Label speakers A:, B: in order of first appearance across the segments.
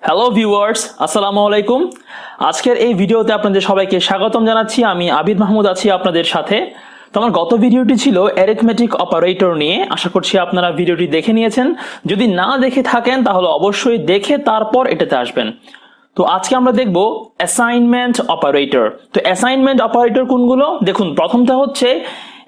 A: Hello viewers, আসসালামু আলাইকুম। আজকের এই ভিডিওতে আপনাদের সবাইকে স্বাগতম জানাচ্ছি। আমি আবিদ মাহমুদ আছি আপনাদের সাথে। তো আমার গত ভিডিওটি ছিল অ্যারিথমেটিক অপারেটর নিয়ে। আশা করছি আপনারা ভিডিওটি দেখে নিয়েছেন। যদি না দেখে থাকেন তাহলে অবশ্যই দেখে তারপর এটাতে আসবেন। তো আজকে আমরা দেখব অ্যাসাইনমেন্ট অপারেটর। তো অ্যাসাইনমেন্ট অপারেটর কোনগুলো? দেখুন, প্রথমটা হচ্ছে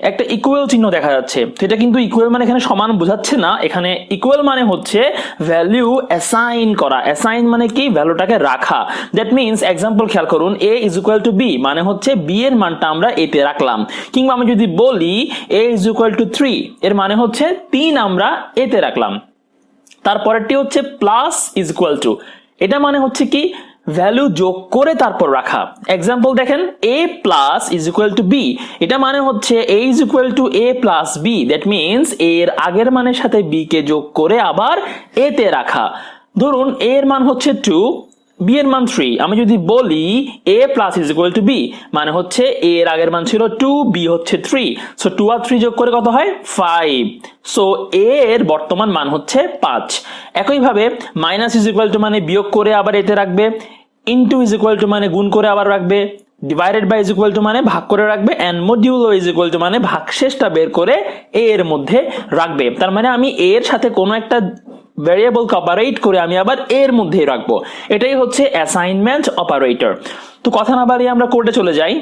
A: একটা ইকুয়াল চিহ্ন দেখা যাচ্ছে। তো এটা কিন্তু ইকুয়াল মানে এখানে সমান বোঝাচ্ছে না। এখানে ইকুয়াল মানে হচ্ছে ভ্যালু অ্যাসাইন করা। অ্যাসাইন মানে কি? ভ্যালুটাকে রাখা। দ্যাট মিনস এক্সাম্পল খেয়াল করুন, a is equal to b মানে হচ্ছে বি এর মানটা আমরা a তে রাখলাম। কিংবা আমি যদি বলি a ইজ ইকুয়াল টু 3 এর মানে হচ্ছে 3 আমরা a তে রাখলাম। তারপরেরটি হচ্ছে প্লাস ইজ ইকুয়াল টু, এটা মানে হচ্ছে কি? ভ্যালু যোগ করে তারপর রাখা। এক্সাম্পল দেখেন, a plus is equal to b, এটা মানে হচ্ছে a is equal to a plus b. That means এর আগের মানের সাথে b কে যোগ করে আবার a তে রাখা। ধরুন a এর মান হচ্ছে 2, b এর মান 3। আমি যদি বলি a plus is equal to b মানে হচ্ছে a এর আগের মান ছিল 2, b হচ্ছে 3, সো 2 আর 3 যোগ করে কত হয়? 5। সো a এর বর্তমান মান হচ্ছে 5। একইভাবে মাইনাস ইজ ইকুয়াল টু মানে বিয়োগ করে আবার এতে রাখবে, ইনটু ইজ ইকুয়াল টু মানে গুণ করে আবার রাখবে, divided by is equal to মানে ভাগ করে রাখবে, and modulo is equal to মানে ভাগশেষটা বের করে a এর মধ্যে রাখবে। তার মানে আমি a এর সাথে কোনো একটা ভ্যারিয়েবল অপারেট করে আমি আবার এর মধ্যেই রাখবো। এটাই হচ্ছে অ্যাসাইনমেন্ট অপারেটর। তো কথা না বাড়িয়ে আমরা কোডে চলে যাই।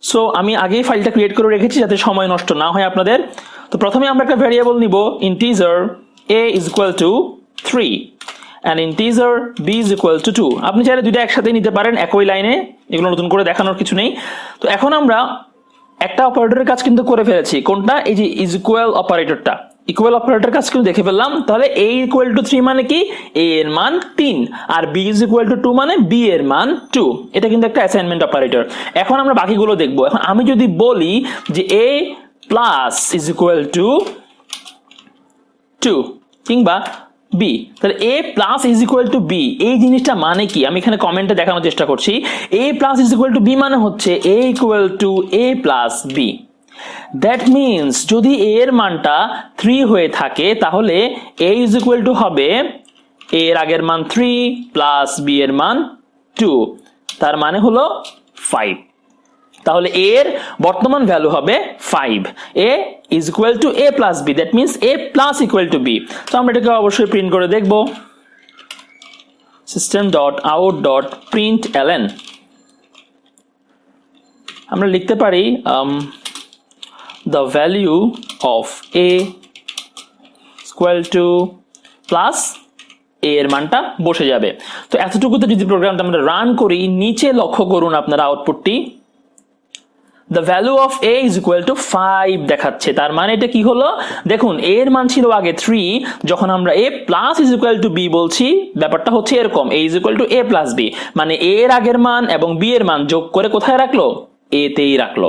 A: সো আমি আগেই ফাইলটা ক্রিয়েট করে রেখেছি যাতে সময় নষ্ট না হয় আপনাদের। তো প্রথমে আমরা একটা ভ্যারিয়েবল নিব, integer a is equal two 3 and integer b is equal to 2। আপনি চাইলে দুইটা একসাথে নিতে পারেন একই লাইনে, এগুলো নতুন করে দেখানোর কিছু নেই। তো এখন আমরা একটা অপারেটরের কাজ কিন্তু করে ফেলেছি। কোনটা? এই যে ইজ ইকুয়াল অপারেটরটা। ইকুয়াল অপারেটর কাজ কিন্তু দেখে ফেললাম। তাহলে a ইকুয়াল টু 3 মানে কি? a এর মান 3, আর b ইজ ইকুয়াল টু 2 মানে b এর মান 2। এটা কিন্তু একটা অ্যাসাইনমেন্ট অপারেটর। এখন আমরা বাকিগুলো দেখব। এখন আমি যদি বলি যে a plus is equal two 2 কিংবা b, তাহলে a plus is equal to b, এই জিনিসটা মানে কি? আমি এখানে কমেন্টে দেখানোর চেষ্টা করছি। a plus is equal to b মানে হচ্ছে a equal to a plus b। That means যদি a এর মানটা 3 হয়ে থাকে তাহলে a ইজ ইকুয়াল টু হবে a এর আগের মান 3 প্লাস b এর মান 2, তার মানে হলো 5। তাহলে a এর বর্তমান ভ্যালু হবে 5। a is equal to a plus b, that means a plus equal to b। তো আমরা এটাকে অবশ্যই প্রিন্ট করে দেখব। system.out.println আমরা লিখতে পারি the value of a equal to plus a এর মানটা বসে যাবে। তো এতটুকুতে যদি প্রোগ্রামটা আমরা রান করি, নিচে লক্ষ্য করুন আপনারা আউটপুটটি, the value of a is equal to 5 দেখাচ্ছে। তার মানে এটা কি হলো? দেখুন, a এর মান ছিল আগে 3, যখন আমরা a plus is equal to b বলছি, ব্যাপারটা হচ্ছে এরকম, a is equal to a plus b মানে a এর আগের মান এবং b এর মান যোগ করে কোথায় রাখলো? a তেই রাখলো।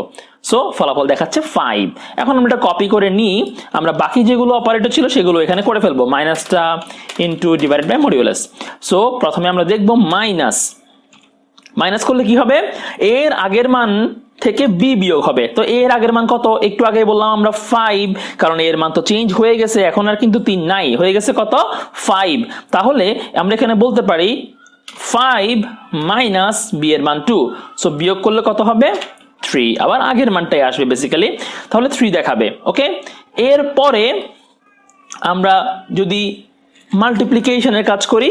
A: সো ফলাফল দেখাচ্ছে 5। এখন আমরা এটা কপি করে নিই, আমরা বাকি যেগুলো অপারেটর ছিল সেগুলো এখানে করে ফেলবো। মাইনাসটা into divided by modulus. So প্রথমে আমরা দেখব মাইনাস। মাইনাস করলে কি হবে? এর আগের মান থেকে b বিয়োগ হবে। তো এর আগের মান কত? একটু আগে বললাম আমরা 5, কারণ এর মান তো চেঞ্জ হয়ে গেছে, এখন আর কিন্তু 3 নাই, হয়ে গেছে কত? 5। তাহলে আমরা এখানে বলতে পারি 5 মাইনাস b এর মান 2, সো বিয়োগ করলে কত হবে? 3। আবার আগের মানটাই আসবে বেসিক্যালি, তাহলে 3 দেখাবে। ওকে, এরপরে আমরা যদি মাল্টিপ্লিকেশনের কাজ করি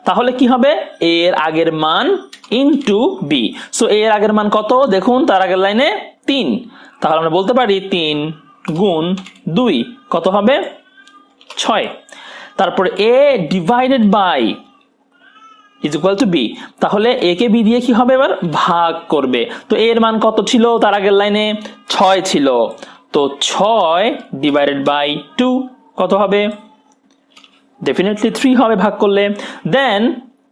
A: তাহলে কি হবে? এর আগের মান ইনটু b। সো এর আগের মান কত? দেখুন তার আগের লাইনে 3, তাহলে আমরা বলতে পারি 3 গুণ 2 কত হবে? 6। তারপরে a divided by is equal to b, তাহলে a কে b দিয়ে কি হবে? এবার ভাগ করবে। তো এর মান কত ছিল তার আগের লাইনে? 6 ছিল, তো 6 ডিভাইডেড বাই 2 কত হবে? ডেফিনেটলি 3 হবে ভাগ করলে। দেন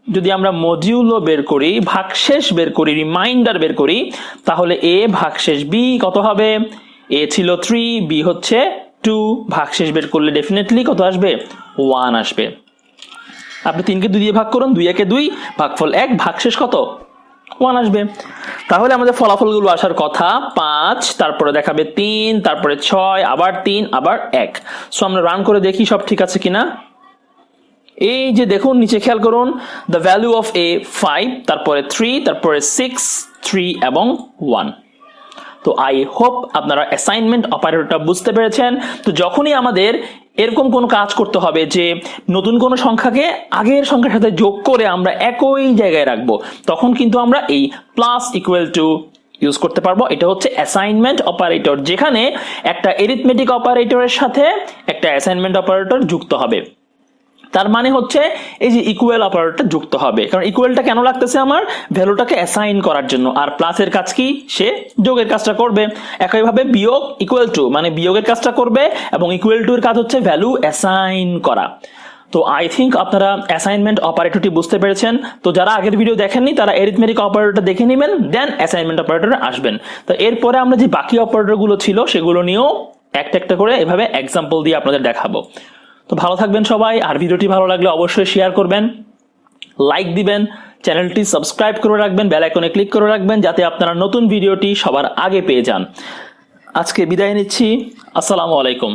A: যদি আমরা মডিউলো বের করি, ভাগশেষ বের করি, রিমাইন্ডার বের করি, তাহলে a ভাগশেষ b কত হবে? a ছিল 3, b হচ্ছে 2, ভাগশেষ বের করলে ডেফিনেটলি কত আসবে? 1 আসবে। আপনি 3 কে 2 দিয়ে ভাগ করুন, 2 একে 2, ভাগফল 1, ভাগশেষ কত? 1 আসবে। তাহলে আমাদের ফলাফলগুলো আসার কথা 5, তারপরে দেখাবে 3, তারপরে 6, আবার 3, আবার 1। সো আমরা রান করে দেখি সব ঠিক আছে কিনা। এই যে দেখুন নিচে খেয়াল করুন, দ্য ভ্যালু অফ এ 5, তারপরে 3, তারপরে 6, 3 এবং 1। তো আই হোপ আপনারা অ্যাসাইনমেন্ট অপারেটরটা বুঝতে পেরেছেন। তো যখনই আমাদের এরকম কোনো কাজ করতে হবে যে নতুন কোনো সংখ্যাকে আগের সংখ্যার সাথে যোগ করে আমরা একই জায়গায় রাখবো, তখন কিন্তু আমরা এই প্লাস ইকুয়াল টু ইউজ করতে পারবো। এটা হচ্ছে অ্যাসাইনমেন্ট অপারেটর, যেখানে একটা এরিথমেটিক অপারেটরের সাথে একটা অ্যাসাইনমেন্ট অপারেটর যুক্ত হবে। তার মানে হচ্ছে এই যে ইকুয়াল অপারেটরটা যুক্ত হবে, কারণ ইকুয়ালটা কেন লাগতেছে, আমার ভ্যালুটাকে অ্যাসাইন করার জন্য। আর প্লাসের কাজ কি, সে যোগের কাজটা করবে। একইভাবে বিয়োগ ইকুয়াল টু মানে বিয়োগের কাজটা করবে, এবং ইকুয়াল টু এর কাজ হচ্ছে ভ্যালু অ্যাসাইন করা। তো আই থিঙ্ক আপনারা অ্যাসাইনমেন্ট অপারেটরটি বুঝতে পেরেছেন। তো যারা আগের ভিডিও দেখেননি তারা এরিথমেটিক অপারেটরটা দেখে নেবেন, দেন অ্যাসাইনমেন্ট অপারেটরে আসবেন। তো এরপরে আমরা যে বাকি অপারেটরগুলো ছিল সেগুলো নিয়েও একটা একটা করে এভাবে এক্সাম্পল দিয়ে আপনাদের দেখাবো। তো ভালো থাকবেন সবাই, আর ভিডিওটি ভালো লাগলে অবশ্যই শেয়ার করবেন, লাইক দিবেন, চ্যানেলটি সাবস্ক্রাইব করে রাখবেন, বেল আইকনে ক্লিক করে রাখবেন যাতে আপনারা নতুন ভিডিওটি সবার আগে পেয়ে যান। আজকে বিদায় নিচ্ছি, আসসালামু আলাইকুম।